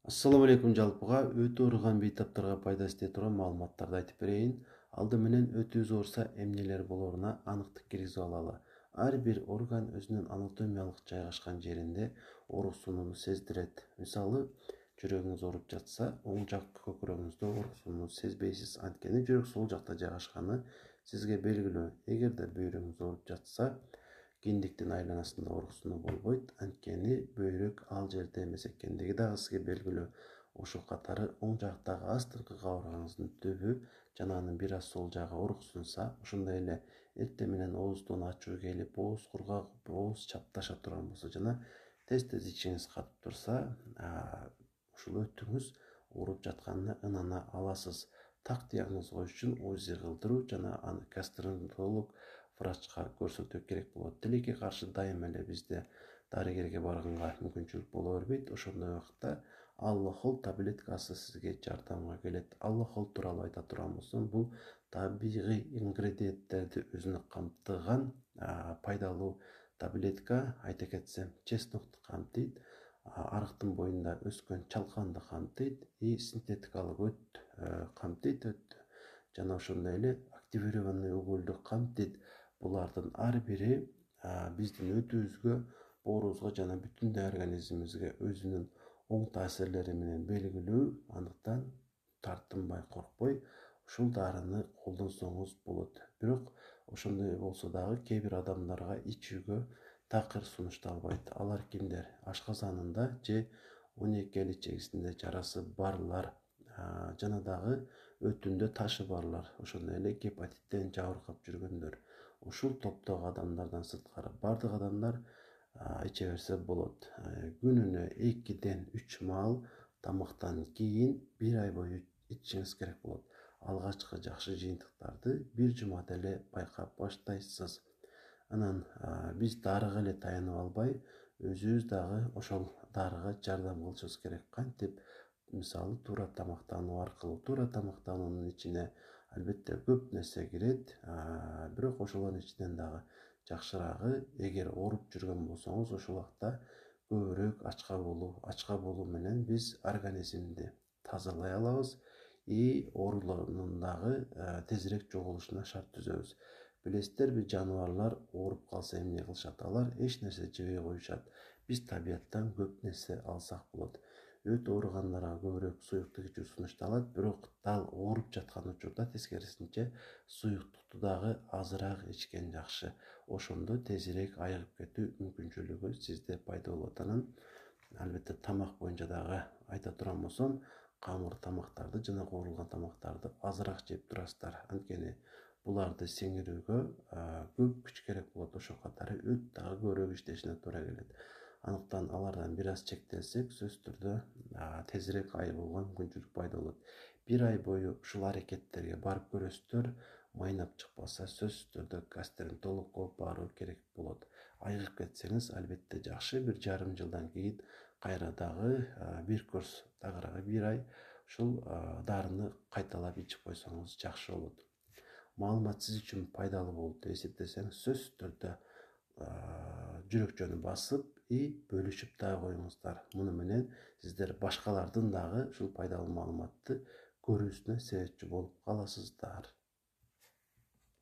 Assalamu алейкум жалпыға өтө ооруган бейтаптарга пайдасы тие турган маалыматтарды айтып берейин. Алды менен өтүүбүз ооруса эмнелер болоруна аныктык киргизип алалы. Ар бир орган өзүнүн анатомиялык жайгашкан жеринде ооруксунууну сездирет. Мисалы, жүрөгүңүз ооруп жатса, оң жак көкүрөгүңүздө ооруксунууну сезбейсиз. Анткени жүрөк сол жакта жайгашканы сизге белгилүү. Эгерде бөйрөгүңүз ооруп жатса, киндиктин айланасында ооруксунуу болбойт, анткени бөйрөк ал жерде эмес экендиги дагы сизге белгилүү. Ошол катары оң жактагы астыңкы кабыргаңыздын түбү жана анын бир аз сол жагы ооруксунса, ошондой эле эртең менен ооздон ачуу келип, ооз кургак, ооз чапташа турган болсо жана тез ичиңиз катып турса, ушул өтүңүз ооруп жатканына ынана аласыз. Так диагноз коюш үчүн УЗИ кылдыруу жана аны гастроэнтеролог врачка көрсөтүү керек болот. Тилекке каршы дайым эле бизде дарыгерге барганга мүмкүнчүлүк боло бербейт. Ошондой убакта аллохол таблеткасы сизге жардамга келет. Аллохол тууралуу айта турган болсом, бул табигый ингредиенттерди өзүнө камтыган пайдалуу таблетка. Айта кетсем, чеснокты камтыйт, арыктын боюнда өскөн чалканды камтыйт, синтетикалык өт камтыйт, жана ошондой эле активированный угольду камтыйт. Булардын ар бири биздин өтүүбүзгө, боорубузга жана бүтүндөй организмибизге өзүнүн оң таасирлери менен белгилүү. Андыктан тартынбай, коркпой ушул дарыны колдонсоңуз болот. Бирок ошондой болсо дагы кээ бир адамдарга ичүүгө такыр сунушталбайт. Алар кимдер? Ашказанында же 12 ичегисинде жарасы барлар, жана дагы өтүндө ташы барлар, ошондой эле гепатиттен жабыркап жүргөндөр. Ушул топтогу адамдардан сырткары бардык адамдар иче берсе болот. Күнүнө 2-ден 3 маал тамактан кийин 1 ай бою ичишиңиз керек болот. Алгачкы жакшы жыйынтыктарды бир жумада эле байкап баштайсыз. Анан биз дарыга эле таянып албай, өзүбүз дагы ошол дарыга жардам кылышыбыз керек. Кантип? Мисалы, туура тамактануу аркылуу. Туура тамактануунун ичине албетте көп нерсе кирет, бирок ошолордун ичинен дагы жакшырагы, эгер ооруп жүргөн болсоңуз, ошол убакта көбүрөөк ачка болуу менен биз организмди тазалай алабыз, оорулордун дагы тезирээк жоголушуна шарт түзөбүз. Билесиздерби, жаныбарлар ооруп калса эмне кылышат? Алар эч нерсе жебей коюшат. Биз табияттан көп нерсе алсак болот. Өтө ооругандарга көбүрөөк суюктук ичүү сунушталат, бирок дал ооруп жаткан учурда тескерисинче суюктукту дагы азыраак ичкен жакшы. Ошондо тезирээк айыгып кетүү мүмкүнчүлүгү сизде пайда болот. Анан албетте тамак боюнча дагы айта турган болсом, камыр тамактарды жана куурулган тамактарды азыраак жеп турасыздар. Анткени буларды сиңирүүгө көп күч керек болот. Ошол катары өт дагы көбүрөөк иштешине туура келет. Андыктан алардан бир аз чектелсек, сөзсүз түрдө тезирээк айыгууга мүмкүнчүлүк пайда болот. 1 ай бою ушул аракеттерге барып көрөсүздөр, майнап чыкпаса, сөзсүз түрдө гастроэнтерологко баруу керек болот. Айыгып кетсеңиз, албетте жакшы. 1,5 жылдан кийин кайра дагы бир курс, тагыраагы 1 ай ушул дарыны кайталап ичип койсоңуз жакшы болот. Маалымат сиз үчүн пайдалуу болду деп эсептесеңиз, сөзсүз түрдө жүрөкчөнү басып бөлүшүп дагы коюңуздар. Муну менен сиздер башкалардын дагы ушул пайдалуу маалыматты көрүүсүнө себепчи болуп каласыздар.